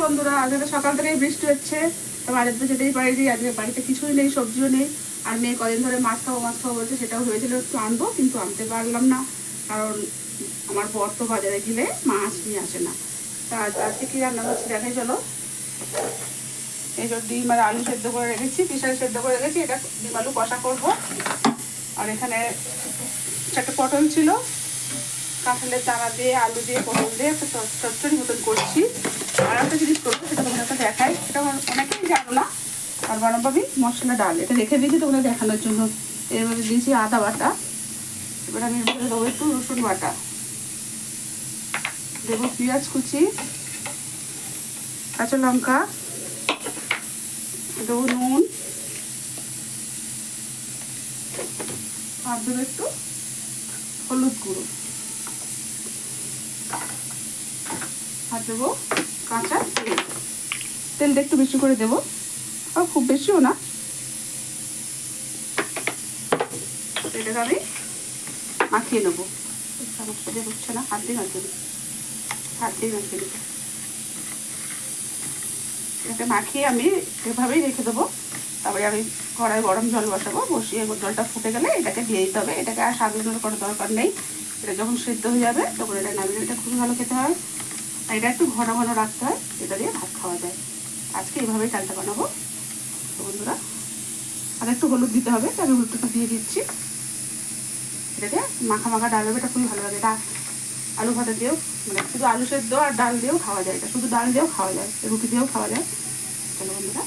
বন্ধুরা, আজকে সকাল থেকেই বৃষ্টি হচ্ছে, তো বাড়িতে তো যেতেই পারিনি। আজকে বাড়িতে কিছুই নেই, সবজিও নেই। আর মেয়ে কদিন ধরে মাছ খাবো বলছে, সেটাও হয়েছিল একটু আনবো, কিন্তু আনতে পারলাম না, কারণ আমার বর তো বাজারে গেলে মাছ নিয়ে আসে না। তা আজকে কি রান্না করছি দেখাই চলো। এই যে ডিম আর আলু সেদ্ধ করে রেখেছি, পিসারি সেদ্ধ করে রেখেছি, এটা ডিম আলু কষা করবো। আর এখানে একটা পটল ছিল, কাঁঠালের দানা দিয়ে আলু দিয়ে পটল দিয়ে একটা চচ্চড়ি মতন করছি। আর একটা জিনিস করবো, সেটা তোমাদের একটা দেখাই, সেটা অনেকেই জানো না। আর বানাবো আমি মশলা ডাল, এটা রেখে দিয়েছি তোমাদের দেখানোর জন্য। এর মধ্যে দিয়েছি আদা বাটা, এবার আমি এর মধ্যে দেবো একটু রসুন বাটা, দেবো পেঁয়াজ কুচি, কাঁচা লঙ্কা, দেবো নুন, আর দেবো একটু হলুদ গুঁড়ো, আর দেবো কাঁচা তেল। তেলটা একটু বেশি করে দেবো, আর খুব বেশিও না। এটাকে আমি মাখিয়ে নেবো, সমস্যা দিয়ে হচ্ছে না, হাত দিয়ে মাখিয়ে নেবো, হাত দিয়ে মাখিয়ে নেবো। এটাকে মাখিয়ে আমি এভাবেই রেখে দেবো। তারপরে আমি কড়াই গরম জল বসাবো, বসিয়ে জলটা ফুটে গেলে এটাকে দিয়ে দিতে হবে। এটাকে আর স্বাদ উন্নত করার দরকার নেই, এটা যখন সিদ্ধ হয়ে যাবে তখন এটা নামিয়ে, এটা খুবই ভালো খেতে হয়। আর এটা একটু ঘন ঘন রাখতে হয়, এটা দিয়ে ভাত খাওয়া যায়। আজকে এইভাবেই ডালটা বানাবো তো বন্ধুরা। আর একটু হলুদ দিতে হবে, আমি হলুদটা দিয়ে দিচ্ছি। এটাকে মাখা মাখা ডাল হবে, এটা খুবই ভালো লাগে। এটা আলু ভাজা দিয়েও, মানে শুধু আলু সেদ্ধ আর ডাল দিয়েও খাওয়া যায়, এটা শুধু ডাল দিয়েও খাওয়া যায়, রুটি দিয়েও খাওয়া যায়। চলো বন্ধুরা,